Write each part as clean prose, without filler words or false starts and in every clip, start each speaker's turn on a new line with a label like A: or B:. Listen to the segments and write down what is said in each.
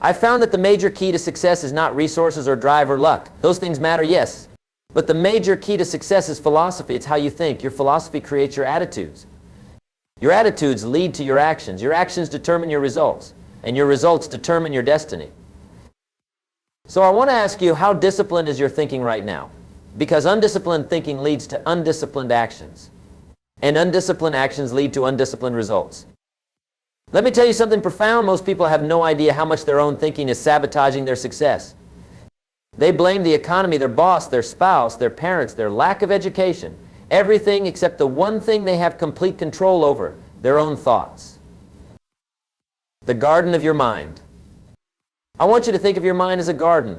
A: I found that the major key to success is not resources or drive or luck. Those things matter, yes. But the major key to success is philosophy. It's how you think. Your philosophy creates your attitudes. Your attitudes lead to your actions. Your actions determine your results. And your results determine your destiny. So I want to ask you, how disciplined is your thinking right now? Because undisciplined thinking leads to undisciplined actions. And undisciplined actions lead to undisciplined results. Let me tell you something profound. Most people have no idea how much their own thinking is sabotaging their success. They blame the economy, their boss, their spouse, their parents, their lack of education, everything except the one thing they have complete control over, their own thoughts. The garden of your mind. I want you to think of your mind as a garden.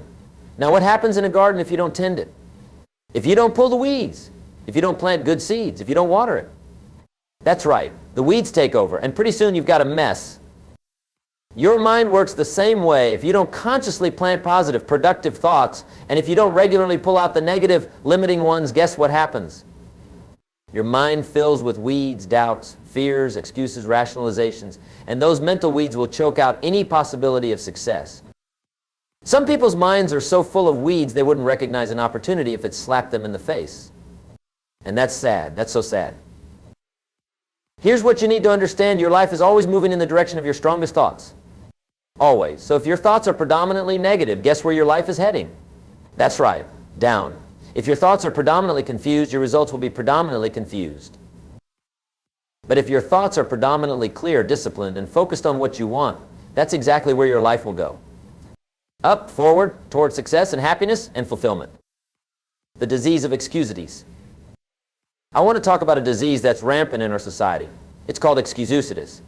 A: Now, what happens in a garden if you don't tend it? If you don't pull the weeds, if you don't plant good seeds, if you don't water it? That's right. The weeds take over, and pretty soon you've got a mess. Your mind works the same way. If you don't consciously plant positive, productive thoughts, and if you don't regularly pull out the negative, limiting ones, guess what happens? Your mind fills with weeds, doubts, fears, excuses, rationalizations, and those mental weeds will choke out any possibility of success. Some people's minds are so full of weeds they wouldn't recognize an opportunity if it slapped them in the face. And that's sad. That's so sad. Here's what you need to understand. Your life is always moving in the direction of your strongest thoughts. Always. So if your thoughts are predominantly negative, guess where your life is heading? That's right, down. If your thoughts are predominantly confused, your results will be predominantly confused. But if your thoughts are predominantly clear, disciplined, and focused on what you want, that's exactly where your life will go. Up, forward, toward success and happiness and fulfillment. The disease of excusities. I want to talk about a disease that's rampant in our society. It's called excusitis.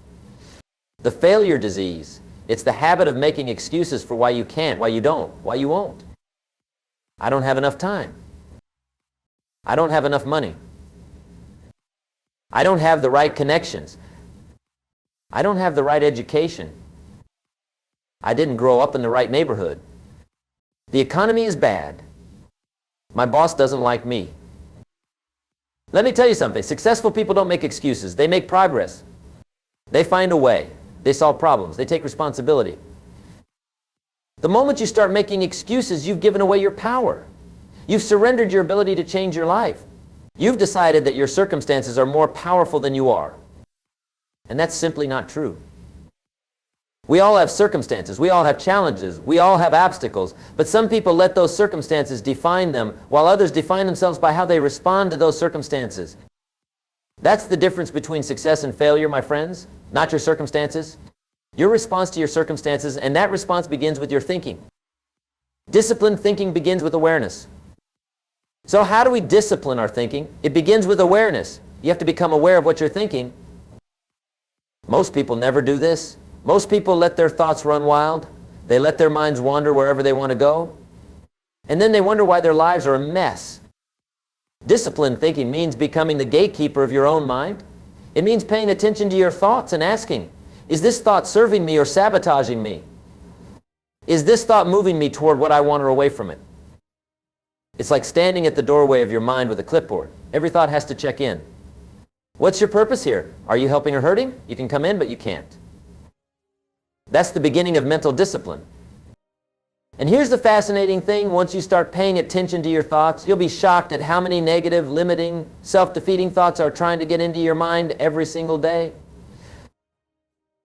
A: The failure disease. It's the habit of making excuses for why you can't, why you don't, why you won't. I don't have enough time. I don't have enough money. I don't have the right connections. I don't have the right education. I didn't grow up in the right neighborhood. The economy is bad. My boss doesn't like me. Let me tell you something. Successful people don't make excuses. They make progress. They find a way. They solve problems. They take responsibility. The moment you start making excuses, you've given away your power. You've surrendered your ability to change your life. You've decided that your circumstances are more powerful than you are. And that's simply not true. We all have circumstances. We all have challenges. We all have obstacles. But some people let those circumstances define them, while others define themselves by how they respond to those circumstances. That's the difference between success and failure, my friends, not your circumstances. Your response to your circumstances, and that response begins with your thinking. Disciplined thinking begins with awareness. So how do we discipline our thinking? It begins with awareness. You have to become aware of what you're thinking. Most people never do this. Most people let their thoughts run wild. They let their minds wander wherever they want to go. And then they wonder why their lives are a mess. Disciplined thinking means becoming the gatekeeper of your own mind. It means paying attention to your thoughts and asking, is this thought serving me or sabotaging me? Is this thought moving me toward what I want or away from it? It's like standing at the doorway of your mind with a clipboard. Every thought has to check in. What's your purpose here? Are you helping or hurting? You can come in, but you can't. That's the beginning of mental discipline. And here's the fascinating thing. Once you start paying attention to your thoughts, you'll be shocked at how many negative, limiting, self-defeating thoughts are trying to get into your mind every single day.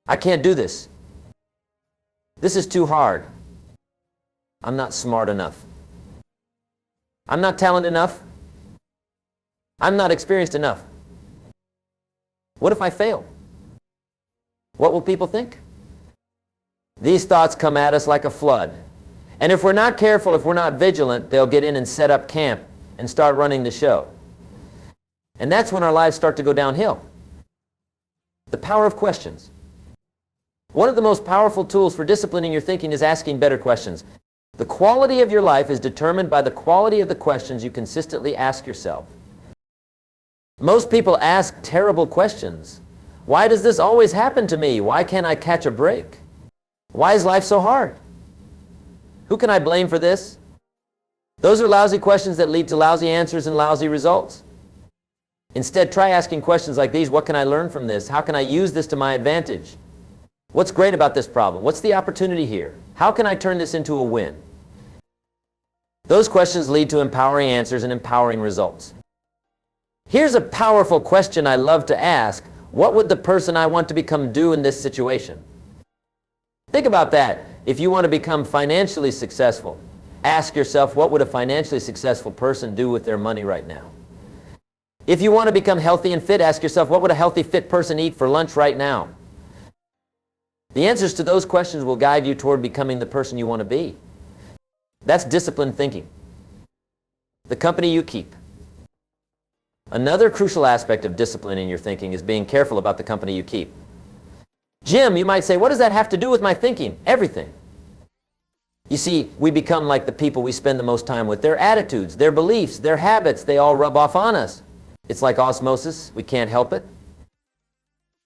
A: I can't do this. This is too hard. I'm not smart enough. I'm not talented enough. I'm not experienced enough. What if I fail? What will people think? These thoughts come at us like a flood. And if we're not careful, if we're not vigilant, they'll get in and set up camp and start running the show. And that's when our lives start to go downhill. The power of questions. One of the most powerful tools for disciplining your thinking is asking better questions. The quality of your life is determined by the quality of the questions you consistently ask yourself. Most people ask terrible questions. Why does this always happen to me? Why can't I catch a break? Why is life so hard? Who can I blame for this? Those are lousy questions that lead to lousy answers and lousy results. Instead, try asking questions like these. What can I learn from this? How can I use this to my advantage? What's great about this problem? What's the opportunity here? How can I turn this into a win? Those questions lead to empowering answers and empowering results. Here's a powerful question I love to ask. What would the person I want to become do in this situation? Think about that. If you want to become financially successful, ask yourself, what would a financially successful person do with their money right now? If you want to become healthy and fit, ask yourself, what would a healthy, fit person eat for lunch right now? The answers to those questions will guide you toward becoming the person you want to be. That's disciplined thinking. The company you keep. Another crucial aspect of discipline in your thinking is being careful about the company you keep. Jim, you might say, what does that have to do with my thinking? Everything. You see, we become like the people we spend the most time with. Their attitudes, their beliefs, their habits, they all rub off on us. It's like osmosis. We can't help it.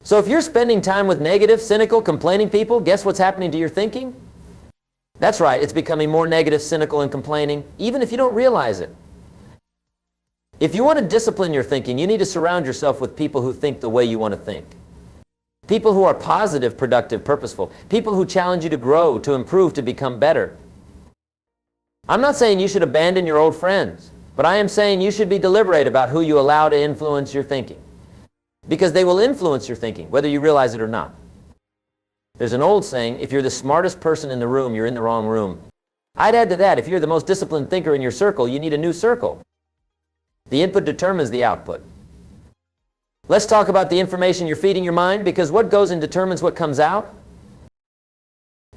A: So if you're spending time with negative, cynical, complaining people, guess what's happening to your thinking? That's right, it's becoming more negative, cynical, and complaining, even if you don't realize it. If you want to discipline your thinking, you need to surround yourself with people who think the way you want to think. People who are positive, productive, purposeful. People who challenge you to grow, to improve, to become better. I'm not saying you should abandon your old friends, but I am saying you should be deliberate about who you allow to influence your thinking. Because they will influence your thinking, whether you realize it or not. There's an old saying, if you're the smartest person in the room, you're in the wrong room. I'd add to that, if you're the most disciplined thinker in your circle, you need a new circle. The input determines the output. Let's talk about the information you're feeding your mind, because what goes in determines what comes out.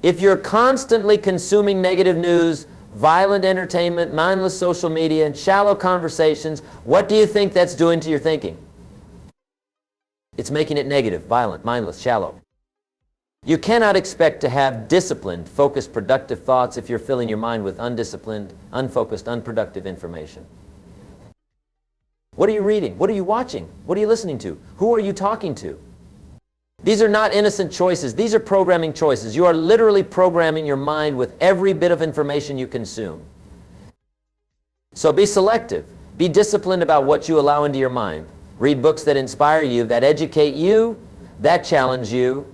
A: If you're constantly consuming negative news, violent entertainment, mindless social media, and shallow conversations, what do you think that's doing to your thinking? It's making it negative, violent, mindless, shallow. You cannot expect to have disciplined, focused, productive thoughts if you're filling your mind with undisciplined, unfocused, unproductive information. What are you reading? What are you watching? What are you listening to? Who are you talking to? These are not innocent choices. These are programming choices. You are literally programming your mind with every bit of information you consume. So be selective. Be disciplined about what you allow into your mind. Read books that inspire you, that educate you, that challenge you.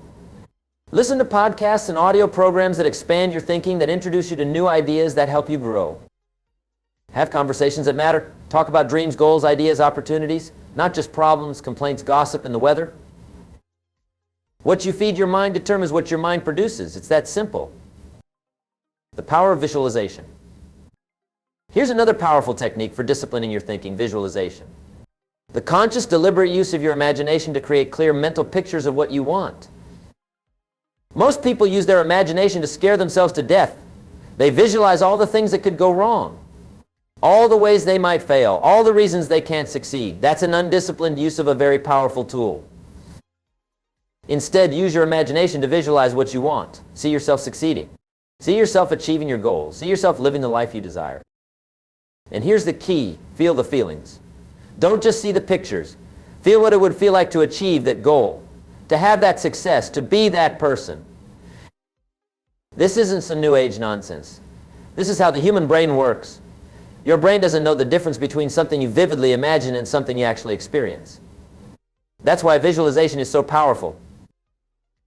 A: Listen to podcasts and audio programs that expand your thinking, that introduce you to new ideas, that help you grow. Have conversations that matter. Talk about dreams, goals, ideas, opportunities, not just problems, complaints, gossip, and the weather. What you feed your mind determines what your mind produces. It's that simple. The power of visualization. Here's another powerful technique for disciplining your thinking, visualization. The conscious, deliberate use of your imagination to create clear mental pictures of what you want. Most people use their imagination to scare themselves to death. They visualize all the things that could go wrong, all the ways they might fail, all the reasons they can't succeed. That's an undisciplined use of a very powerful tool. Instead, use your imagination to visualize what you want. See yourself succeeding. See yourself achieving your goals. See yourself living the life you desire. And here's the key. Feel the feelings. Don't just see the pictures. Feel what it would feel like to achieve that goal, to have that success, to be that person. This isn't some new age nonsense. This is how the human brain works. Your brain doesn't know the difference between something you vividly imagine and something you actually experience. That's why visualization is so powerful.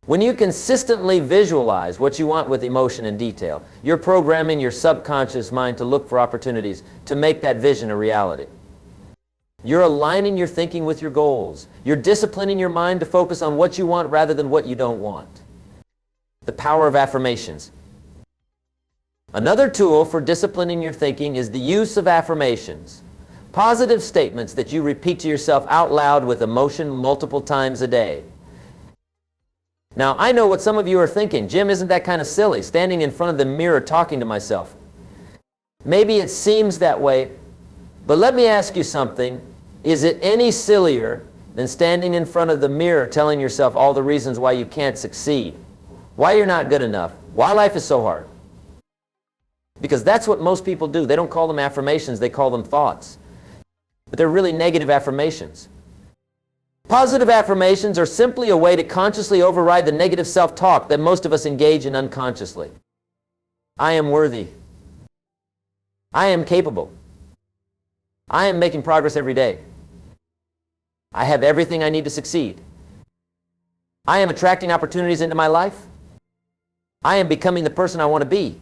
A: When you consistently visualize what you want with emotion and detail, you're programming your subconscious mind to look for opportunities to make that vision a reality. You're aligning your thinking with your goals. You're disciplining your mind to focus on what you want rather than what you don't want. The power of affirmations. Another tool for disciplining your thinking is the use of affirmations. Positive statements that you repeat to yourself out loud with emotion multiple times a day. Now, I know what some of you are thinking. Jim, isn't that kind of silly, standing in front of the mirror talking to myself? Maybe it seems that way, but let me ask you something. Is it any sillier than standing in front of the mirror telling yourself all the reasons why you can't succeed, why you're not good enough, why life is so hard? Because that's what most people do. They don't call them affirmations, they call them thoughts. But they're really negative affirmations. Positive affirmations are simply a way to consciously override the negative self-talk that most of us engage in unconsciously. I am worthy. I am capable. I am making progress every day. I have everything I need to succeed. I am attracting opportunities into my life. I am becoming the person I want to be.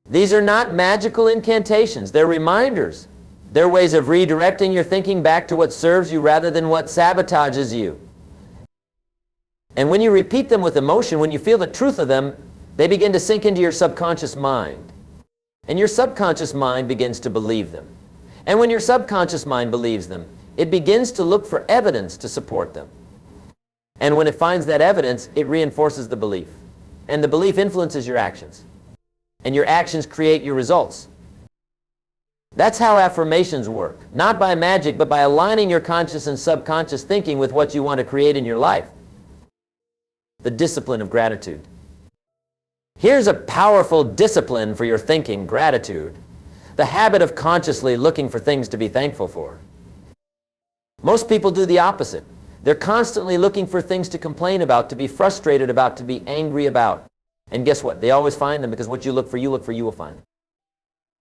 A: These are not magical incantations. They're reminders. They're ways of redirecting your thinking back to what serves you rather than what sabotages you. And when you repeat them with emotion, when you feel the truth of them, they begin to sink into your subconscious mind. And your subconscious mind begins to believe them. And when your subconscious mind believes them, it begins to look for evidence to support them. And when it finds that evidence, it reinforces the belief. And the belief influences your actions. And your actions create your results. That's how affirmations work. Not by magic, but by aligning your conscious and subconscious thinking with what you want to create in your life. The discipline of gratitude. Here's a powerful discipline for your thinking: gratitude. The habit of consciously looking for things to be thankful for. Most people do the opposite. They're constantly looking for things to complain about, to be frustrated about, to be angry about. And guess what? They always find them, because what you look for, you will find them.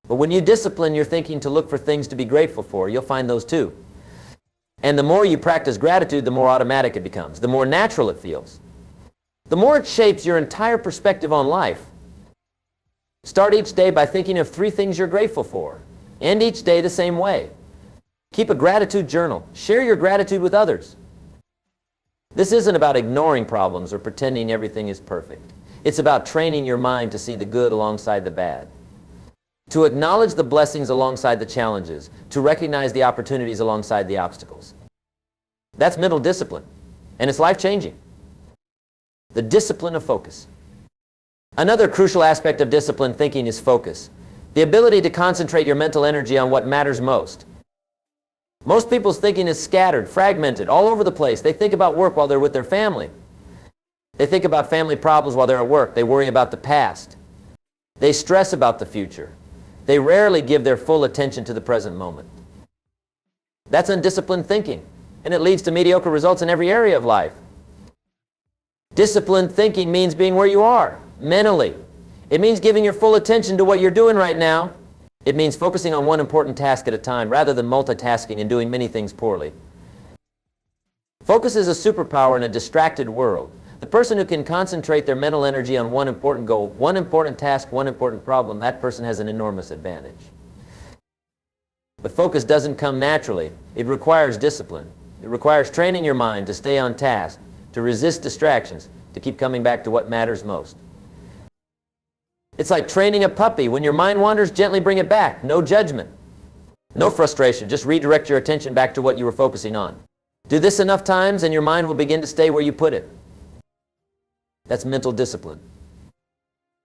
A: But when you discipline your thinking to look for things to be grateful for, you'll find those too. And the more you practice gratitude, the more automatic it becomes, the more natural it feels. The more it shapes your entire perspective on life. Start each day by thinking of 3 things you're grateful for. End each day the same way. Keep a gratitude journal. Share your gratitude with others. This isn't about ignoring problems or pretending everything is perfect. It's about training your mind to see the good alongside the bad. To acknowledge the blessings alongside the challenges. To recognize the opportunities alongside the obstacles. That's mental discipline. And it's life-changing. The discipline of focus. Another crucial aspect of disciplined thinking is focus. The ability to concentrate your mental energy on what matters most. Most people's thinking is scattered, fragmented, all over the place. They think about work while they're with their family. They think about family problems while they're at work. They worry about the past. They stress about the future. They rarely give their full attention to the present moment. That's undisciplined thinking, and it leads to mediocre results in every area of life. Disciplined thinking means being where you are, mentally. It means giving your full attention to what you're doing right now. It means focusing on one important task at a time rather than multitasking and doing many things poorly. Focus is a superpower in a distracted world. The person who can concentrate their mental energy on one important goal, one important task, one important problem, that person has an enormous advantage. But focus doesn't come naturally. It requires discipline. It requires training your mind to stay on task, to resist distractions, to keep coming back to what matters most. It's like training a puppy. When your mind wanders, gently bring it back. No judgment. No frustration. Just redirect your attention back to what you were focusing on. Do this enough times and your mind will begin to stay where you put it. That's mental discipline.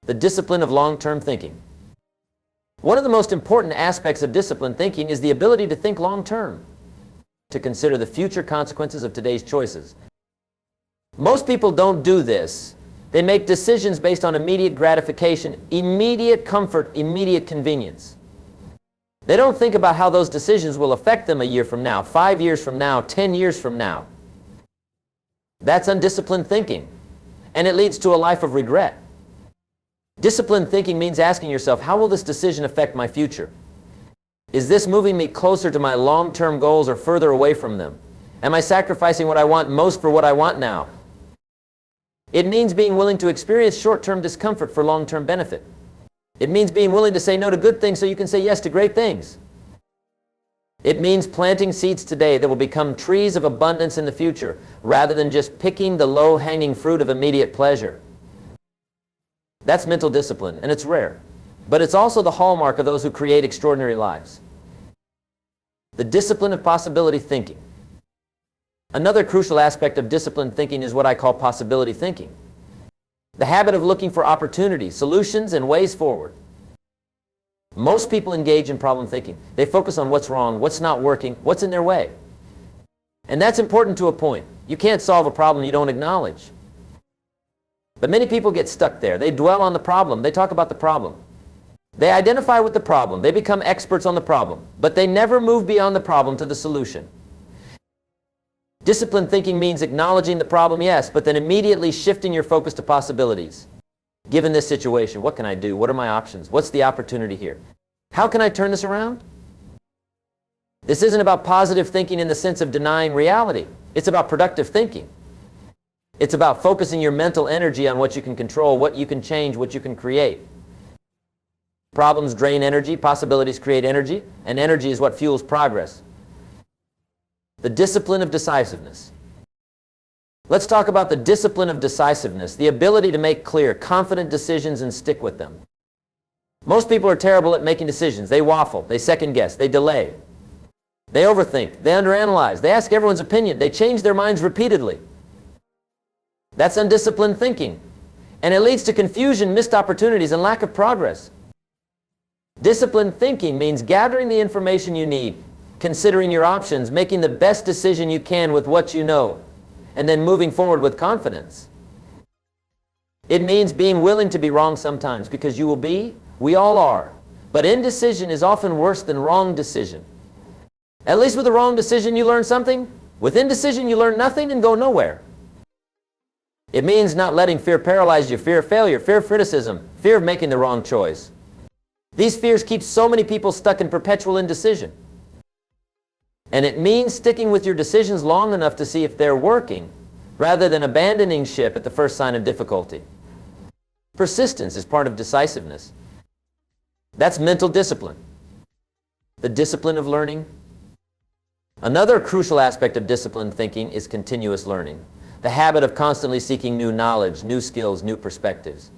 A: The discipline of long-term thinking. One of the most important aspects of disciplined thinking is the ability to think long-term, to consider the future consequences of today's choices. Most people don't do this. They make decisions based on immediate gratification, immediate comfort, immediate convenience. They don't think about how those decisions will affect them a year from now, 5 years from now, 10 years from now. That's undisciplined thinking, and it leads to a life of regret. Disciplined thinking means asking yourself, how will this decision affect my future? Is this moving me closer to my long-term goals or further away from them? Am I sacrificing what I want most for what I want now? It means being willing to experience short-term discomfort for long-term benefit. It means being willing to say no to good things so you can say yes to great things. It means planting seeds today that will become trees of abundance in the future, rather than just picking the low-hanging fruit of immediate pleasure. That's mental discipline, and it's rare. But it's also the hallmark of those who create extraordinary lives. The discipline of possibility thinking. Another crucial aspect of disciplined thinking is what I call possibility thinking. The habit of looking for opportunities, solutions, and ways forward. Most people engage in problem thinking. They focus on what's wrong, what's not working, what's in their way. And that's important to a point. You can't solve a problem you don't acknowledge. But many people get stuck there. They dwell on the problem. They talk about the problem. They identify with the problem. They become experts on the problem. But they never move beyond the problem to the solution. Disciplined thinking means acknowledging the problem, yes, but then immediately shifting your focus to possibilities. Given this situation, what can I do? What are my options? What's the opportunity here? How can I turn this around? This isn't about positive thinking in the sense of denying reality. It's about productive thinking. It's about focusing your mental energy on what you can control, what you can change, what you can create. Problems drain energy, possibilities create energy, and energy is what fuels progress. The discipline of decisiveness. Let's talk about the discipline of decisiveness, the ability to make clear, confident decisions and stick with them. Most people are terrible at making decisions. They waffle, they second guess, they delay. They overthink, they underanalyze, they ask everyone's opinion, they change their minds repeatedly. That's undisciplined thinking, and it leads to confusion, missed opportunities, and lack of progress. Disciplined thinking means gathering the information you need, considering your options, making the best decision you can with what you know, and then moving forward with confidence. It means being willing to be wrong sometimes, because you will be, we all are. But indecision is often worse than wrong decision. At least with a wrong decision you learn something. With indecision you learn nothing and go nowhere. It means not letting fear paralyze you, fear of failure, fear of criticism, fear of making the wrong choice. These fears keep so many people stuck in perpetual indecision. And it means sticking with your decisions long enough to see if they're working, rather than abandoning ship at the first sign of difficulty. Persistence is part of decisiveness. That's mental discipline. The discipline of learning. Another crucial aspect of disciplined thinking is continuous learning. The habit of constantly seeking new knowledge, new skills, new perspectives.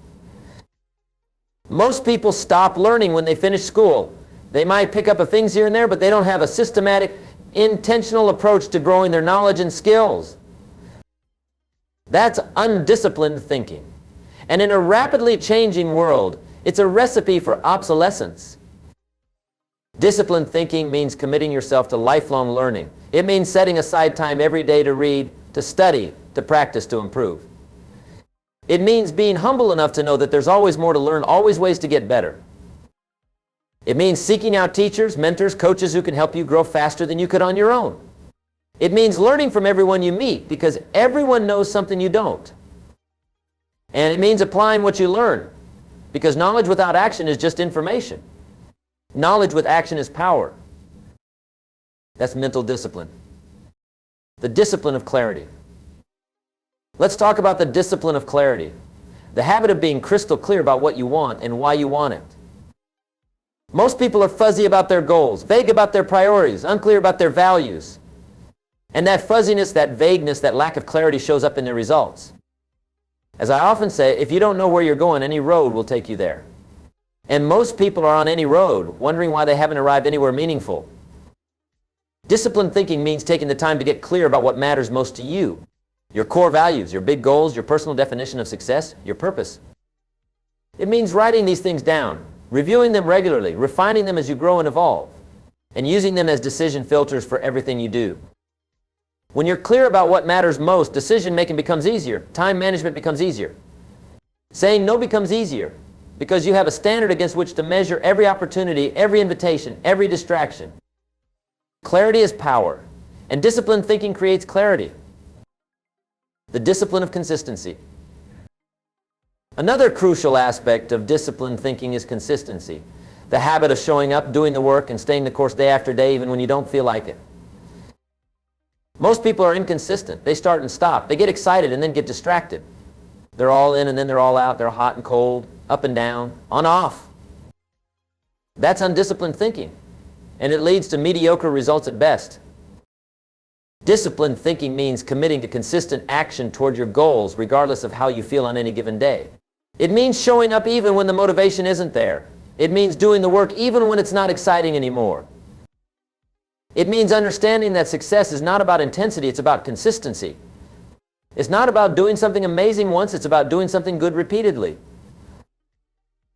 A: Most people stop learning when they finish school. They might pick up things here and there, but they don't have a systematic, intentional approach to growing their knowledge and skills. That's undisciplined thinking. And in a rapidly changing world, it's a recipe for obsolescence. Disciplined thinking means committing yourself to lifelong learning. It means setting aside time every day to read, to study, to practice, to improve. It means being humble enough to know that there's always more to learn, always ways to get better. It means seeking out teachers, mentors, coaches who can help you grow faster than you could on your own. It means learning from everyone you meet, because everyone knows something you don't. And it means applying what you learn, because knowledge without action is just information. Knowledge with action is power. That's mental discipline. The discipline of clarity. Let's talk about the discipline of clarity. The habit of being crystal clear about what you want and why you want it. Most people are fuzzy about their goals, vague about their priorities, unclear about their values. And that fuzziness, that vagueness, that lack of clarity shows up in their results. As I often say, if you don't know where you're going, any road will take you there. And most people are on any road, wondering why they haven't arrived anywhere meaningful. Disciplined thinking means taking the time to get clear about what matters most to you. Your core values, your big goals, your personal definition of success, your purpose. It means writing these things down, reviewing them regularly, refining them as you grow and evolve, and using them as decision filters for everything you do. When you're clear about what matters most, decision making becomes easier, time management becomes easier. Saying no becomes easier, because you have a standard against which to measure every opportunity, every invitation, every distraction. Clarity is power, and disciplined thinking creates clarity. The discipline of consistency. Another crucial aspect of disciplined thinking is consistency. The habit of showing up, doing the work, and staying the course day after day even when you don't feel like it. Most people are inconsistent. They start and stop. They get excited and then get distracted. They're all in and then they're all out. They're hot and cold, up and down, on off. That's undisciplined thinking, and it leads to mediocre results at best. Disciplined thinking means committing to consistent action toward your goals regardless of how you feel on any given day. It means showing up even when the motivation isn't there. It means doing the work even when it's not exciting anymore. It means understanding that success is not about intensity, it's about consistency. It's not about doing something amazing once, it's about doing something good repeatedly.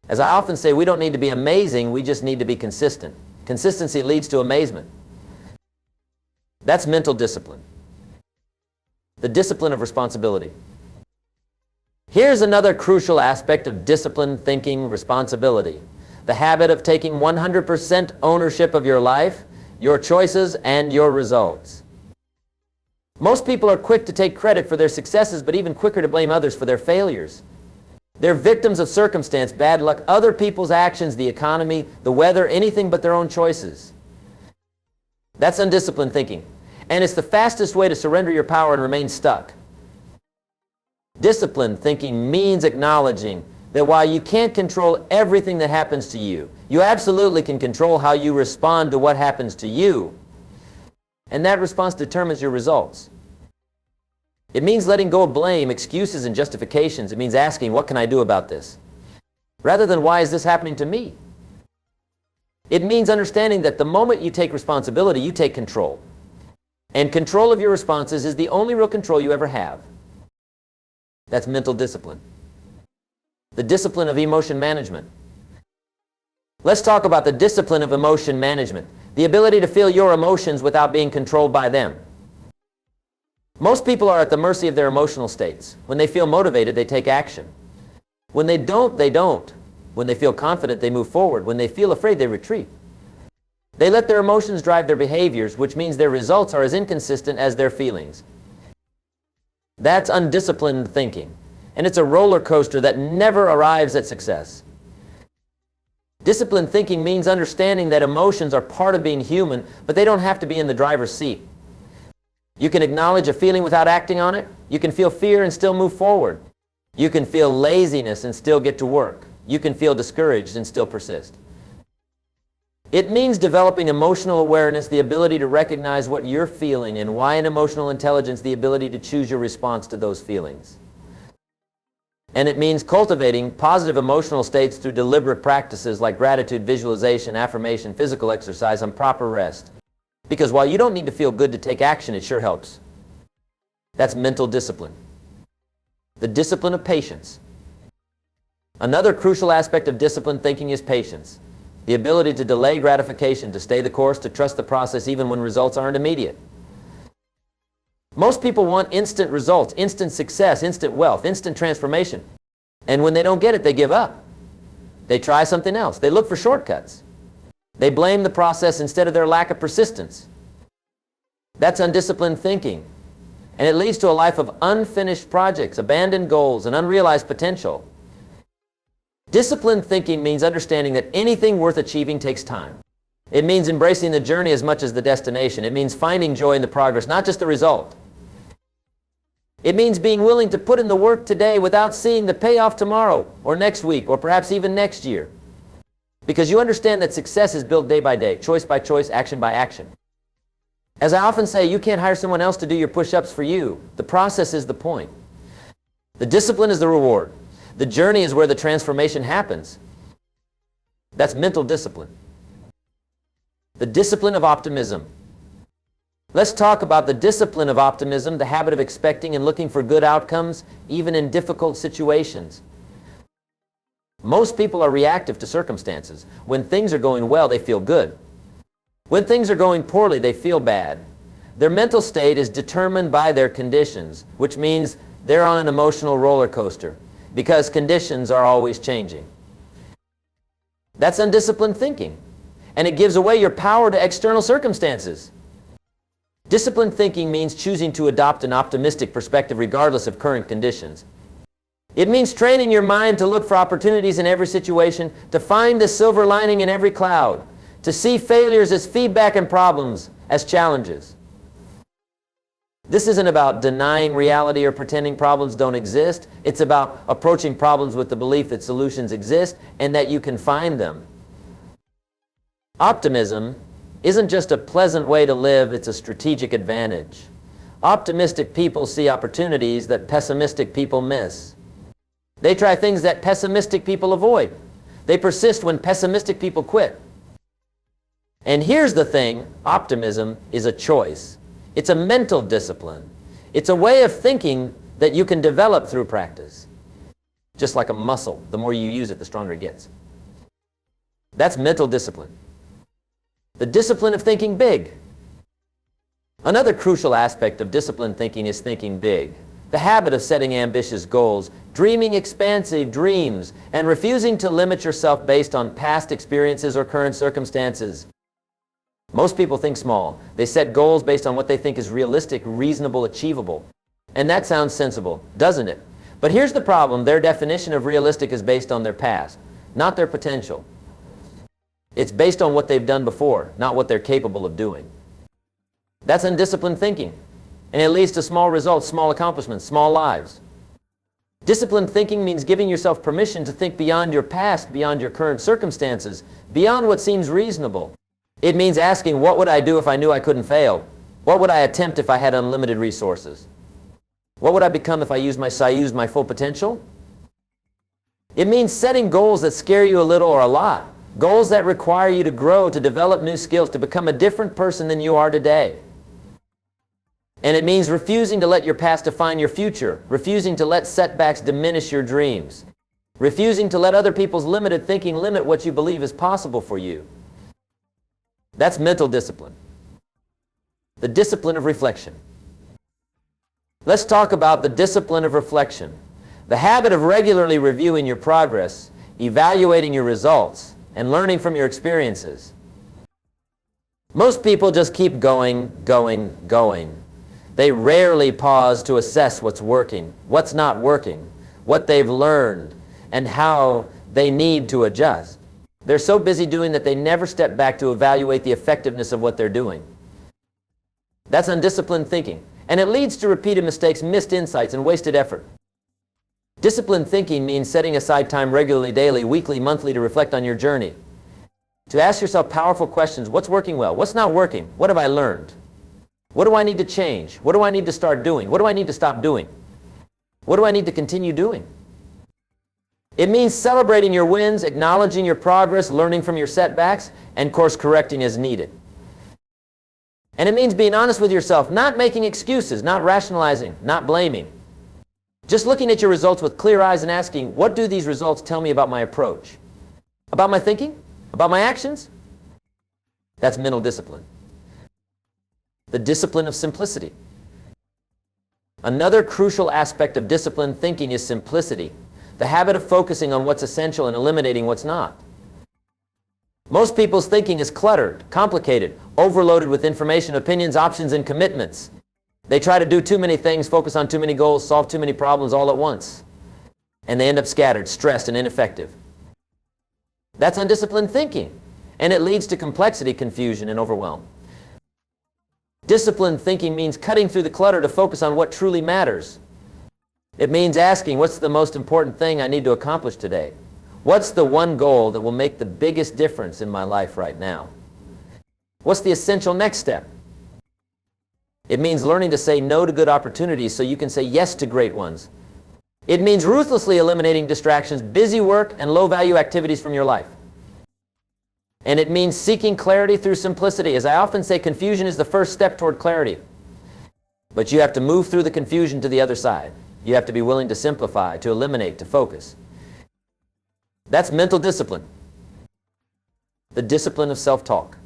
A: As I often say, we don't need to be amazing, we just need to be consistent. Consistency leads to amazement. That's mental discipline. The discipline of responsibility. Here's another crucial aspect of disciplined thinking: responsibility. The habit of taking 100% ownership of your life, your choices, and your results. Most people are quick to take credit for their successes, but even quicker to blame others for their failures. They're victims of circumstance, bad luck, other people's actions, the economy, the weather, anything but their own choices. That's undisciplined thinking. And it's the fastest way to surrender your power and remain stuck. Disciplined thinking means acknowledging that while you can't control everything that happens to you, you absolutely can control how you respond to what happens to you. And that response determines your results. It means letting go of blame, excuses, and justifications. It means asking, what can I do about this? Rather than, why is this happening to me? It means understanding that the moment you take responsibility, you take control. And control of your responses is the only real control you ever have. That's mental discipline. The discipline of emotion management. Let's talk about the discipline of emotion management. The ability to feel your emotions without being controlled by them. Most people are at the mercy of their emotional states. When they feel motivated, they take action. When they don't, they don't. When they feel confident, they move forward. When they feel afraid, they retreat. They let their emotions drive their behaviors, which means their results are as inconsistent as their feelings. That's undisciplined thinking. And it's a roller coaster that never arrives at success. Disciplined thinking means understanding that emotions are part of being human, but they don't have to be in the driver's seat. You can acknowledge a feeling without acting on it. You can feel fear and still move forward. You can feel laziness and still get to work. You can feel discouraged and still persist. It means developing emotional awareness, the ability to recognize what you're feeling, and why in emotional intelligence, the ability to choose your response to those feelings. And it means cultivating positive emotional states through deliberate practices like gratitude, visualization, affirmation, physical exercise, and proper rest. Because while you don't need to feel good to take action, it sure helps. That's mental discipline. The discipline of patience. Another crucial aspect of disciplined thinking is patience. The ability to delay gratification, to stay the course, to trust the process even when results aren't immediate. Most people want instant results, instant success, instant wealth, instant transformation. And when they don't get it, they give up. They try something else. They look for shortcuts. They blame the process instead of their lack of persistence. That's undisciplined thinking. And it leads to a life of unfinished projects, abandoned goals, and unrealized potential. Disciplined thinking means understanding that anything worth achieving takes time. It means embracing the journey as much as the destination. It means finding joy in the progress, not just the result. It means being willing to put in the work today without seeing the payoff tomorrow, or next week, or perhaps even next year. Because you understand that success is built day by day, choice by choice, action by action. As I often say, you can't hire someone else to do your push-ups for you. The process is the point. The discipline is the reward. The journey is where the transformation happens. That's mental discipline. The discipline of optimism. Let's talk about the discipline of optimism, the habit of expecting and looking for good outcomes, even in difficult situations. Most people are reactive to circumstances. When things are going well, they feel good. When things are going poorly, they feel bad. Their mental state is determined by their conditions, which means they're on an emotional roller coaster, because conditions are always changing. That's undisciplined thinking, and it gives away your power to external circumstances. Disciplined thinking means choosing to adopt an optimistic perspective regardless of current conditions. It means training your mind to look for opportunities in every situation, to find the silver lining in every cloud, to see failures as feedback and problems as challenges. This isn't about denying reality or pretending problems don't exist. It's about approaching problems with the belief that solutions exist and that you can find them. Optimism isn't just a pleasant way to live, it's a strategic advantage. Optimistic people see opportunities that pessimistic people miss. They try things that pessimistic people avoid. They persist when pessimistic people quit. And here's the thing, optimism is a choice. It's a mental discipline. It's a way of thinking that you can develop through practice. Just like a muscle, the more you use it, the stronger it gets. That's mental discipline. The discipline of thinking big. Another crucial aspect of disciplined thinking is thinking big. The habit of setting ambitious goals, dreaming expansive dreams, and refusing to limit yourself based on past experiences or current circumstances. Most people think small. They set goals based on what they think is realistic, reasonable, achievable. And that sounds sensible, doesn't it? But here's the problem. Their definition of realistic is based on their past, not their potential. It's based on what they've done before, not what they're capable of doing. That's undisciplined thinking. And it leads to small results, small accomplishments, small lives. Disciplined thinking means giving yourself permission to think beyond your past, beyond your current circumstances, beyond what seems reasonable. It means asking, what would I do if I knew I couldn't fail? What would I attempt if I had unlimited resources? What would I become if I used my full potential? It means setting goals that scare you a little or a lot. Goals that require you to grow, to develop new skills, to become a different person than you are today. And it means refusing to let your past define your future, refusing to let setbacks diminish your dreams, refusing to let other people's limited thinking limit what you believe is possible for you. That's mental discipline. The discipline of reflection. Let's talk about the discipline of reflection. The habit of regularly reviewing your progress, evaluating your results, and learning from your experiences. Most people just keep going. They rarely pause to assess what's working, what's not working, what they've learned, and how they need to adjust. They're so busy doing that they never step back to evaluate the effectiveness of what they're doing. That's undisciplined thinking, and it leads to repeated mistakes, missed insights, and wasted effort. Disciplined thinking means setting aside time regularly, daily, weekly, monthly to reflect on your journey. To ask yourself powerful questions. What's working well? What's not working? What have I learned? What do I need to change? What do I need to start doing? What do I need to stop doing? What do I need to continue doing? It means celebrating your wins, acknowledging your progress, learning from your setbacks, and course correcting as needed. And it means being honest with yourself, not making excuses, not rationalizing, not blaming. Just looking at your results with clear eyes and asking, what do these results tell me about my approach? About my thinking? About my actions? That's mental discipline. The discipline of simplicity. Another crucial aspect of disciplined thinking is simplicity, the habit of focusing on what's essential and eliminating what's not. Most people's thinking is cluttered, complicated, overloaded with information, opinions, options, and commitments. They try to do too many things, focus on too many goals, solve too many problems all at once. And they end up scattered, stressed, and ineffective. That's undisciplined thinking, and it leads to complexity, confusion, and overwhelm. Disciplined thinking means cutting through the clutter to focus on what truly matters. It means asking, what's the most important thing I need to accomplish today? What's the one goal that will make the biggest difference in my life right now? What's the essential next step? It means learning to say no to good opportunities so you can say yes to great ones. It means ruthlessly eliminating distractions, busy work, and low-value activities from your life. And it means seeking clarity through simplicity. As I often say, confusion is the first step toward clarity. But you have to move through the confusion to the other side. You have to be willing to simplify, to eliminate, to focus. That's mental discipline. The discipline of self-talk.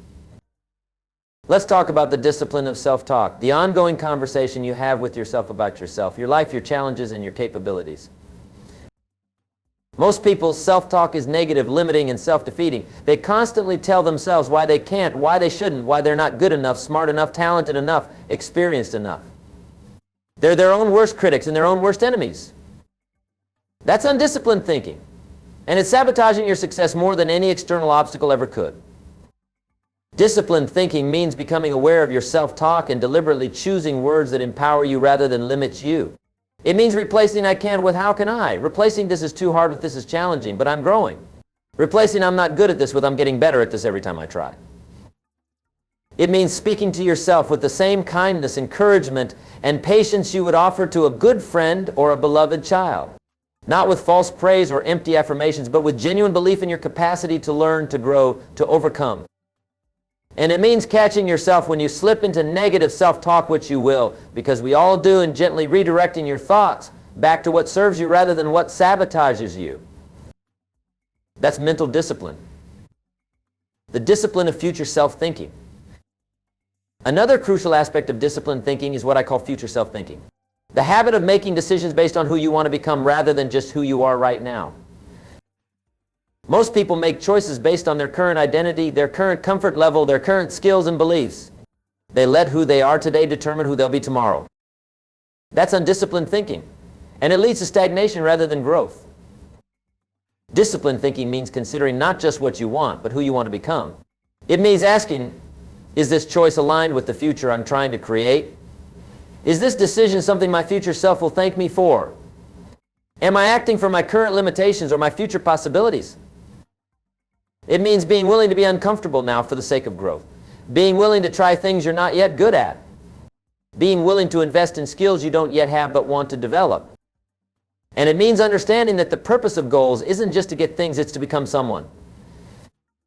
A: Let's talk about the discipline of self-talk, the ongoing conversation you have with yourself about yourself, your life, your challenges, and your capabilities. Most people's self-talk is negative, limiting, and self-defeating. They constantly tell themselves why they can't, why they shouldn't, why they're not good enough, smart enough, talented enough, experienced enough. They're their own worst critics and their own worst enemies. That's undisciplined thinking, and it's sabotaging your success more than any external obstacle ever could. Disciplined thinking means becoming aware of your self-talk and deliberately choosing words that empower you rather than limit you. It means replacing I can't with how can I, replacing this is too hard with this is challenging, but I'm growing. Replacing I'm not good at this with I'm getting better at this every time I try. It means speaking to yourself with the same kindness, encouragement, and patience you would offer to a good friend or a beloved child. Not with false praise or empty affirmations, but with genuine belief in your capacity to learn, to grow, to overcome. And it means catching yourself when you slip into negative self-talk, which you will, because we all do, and gently redirecting your thoughts back to what serves you rather than what sabotages you. That's mental discipline. The discipline of future self-thinking. Another crucial aspect of disciplined thinking is what I call future self-thinking. The habit of making decisions based on who you want to become rather than just who you are right now. Most people make choices based on their current identity, their current comfort level, their current skills and beliefs. They let who they are today determine who they'll be tomorrow. That's undisciplined thinking, and it leads to stagnation rather than growth. Disciplined thinking means considering not just what you want, but who you want to become. It means asking, is this choice aligned with the future I'm trying to create? Is this decision something my future self will thank me for? Am I acting from my current limitations or my future possibilities? It means being willing to be uncomfortable now for the sake of growth. Being willing to try things you're not yet good at. Being willing to invest in skills you don't yet have but want to develop. And it means understanding that the purpose of goals isn't just to get things, it's to become someone.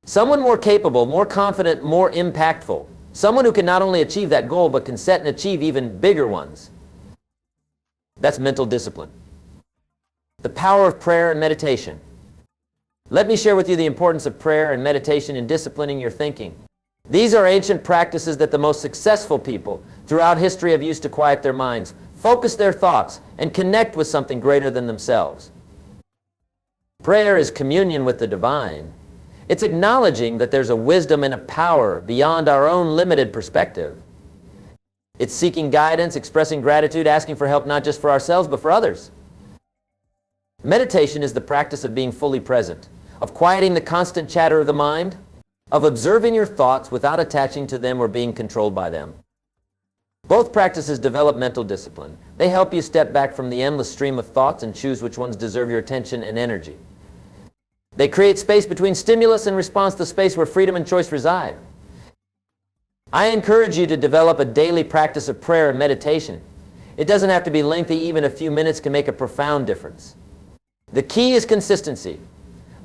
A: Someone more capable, more confident, more impactful. Someone who can not only achieve that goal but can set and achieve even bigger ones. That's mental discipline. The power of prayer and meditation. Let me share with you the importance of prayer and meditation in disciplining your thinking. These are ancient practices that the most successful people throughout history have used to quiet their minds, focus their thoughts, and connect with something greater than themselves. Prayer is communion with the divine. It's acknowledging that there's a wisdom and a power beyond our own limited perspective. It's seeking guidance, expressing gratitude, asking for help not just for ourselves but for others. Meditation is the practice of being fully present, of quieting the constant chatter of the mind, of observing your thoughts without attaching to them or being controlled by them. Both practices develop mental discipline. They help you step back from the endless stream of thoughts and choose which ones deserve your attention and energy. They create space between stimulus and response, the space where freedom and choice reside. I encourage you to develop a daily practice of prayer and meditation. It doesn't have to be lengthy. Even a few minutes can make a profound difference. The key is consistency.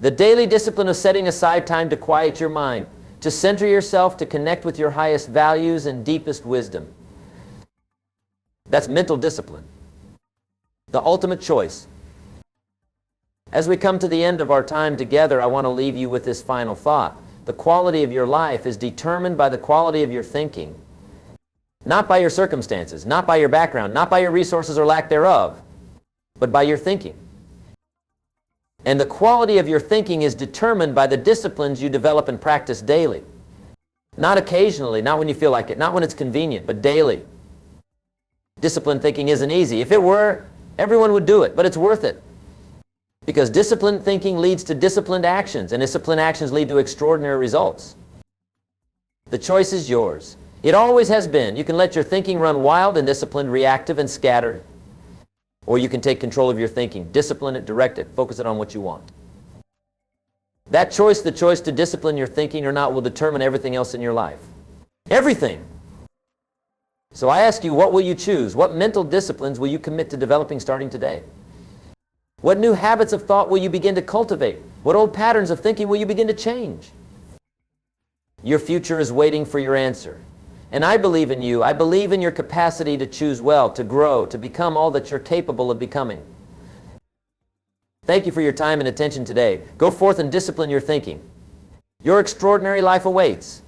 A: The daily discipline of setting aside time to quiet your mind, to center yourself, to connect with your highest values and deepest wisdom. That's mental discipline. The ultimate choice. As we come to the end of our time together, I want to leave you with this final thought. The quality of your life is determined by the quality of your thinking. Not by your circumstances, not by your background, not by your resources or lack thereof, but by your thinking. And the quality of your thinking is determined by the disciplines you develop and practice daily. Not occasionally, not when you feel like it, not when it's convenient, but daily. Disciplined thinking isn't easy. If it were, everyone would do it, but it's worth it. Because disciplined thinking leads to disciplined actions, and disciplined actions lead to extraordinary results. The choice is yours. It always has been. You can let your thinking run wild and disciplined, reactive and scattered. Or you can take control of your thinking, discipline it, direct it, focus it on what you want. That choice, the choice to discipline your thinking or not, will determine everything else in your life. Everything. So I ask you, what will you choose? What mental disciplines will you commit to developing starting today? What new habits of thought will you begin to cultivate? What old patterns of thinking will you begin to change? Your future is waiting for your answer. And I believe in you. I believe in your capacity to choose well, to grow, to become all that you're capable of becoming. Thank you for your time and attention today. Go forth and discipline your thinking. Your extraordinary life awaits.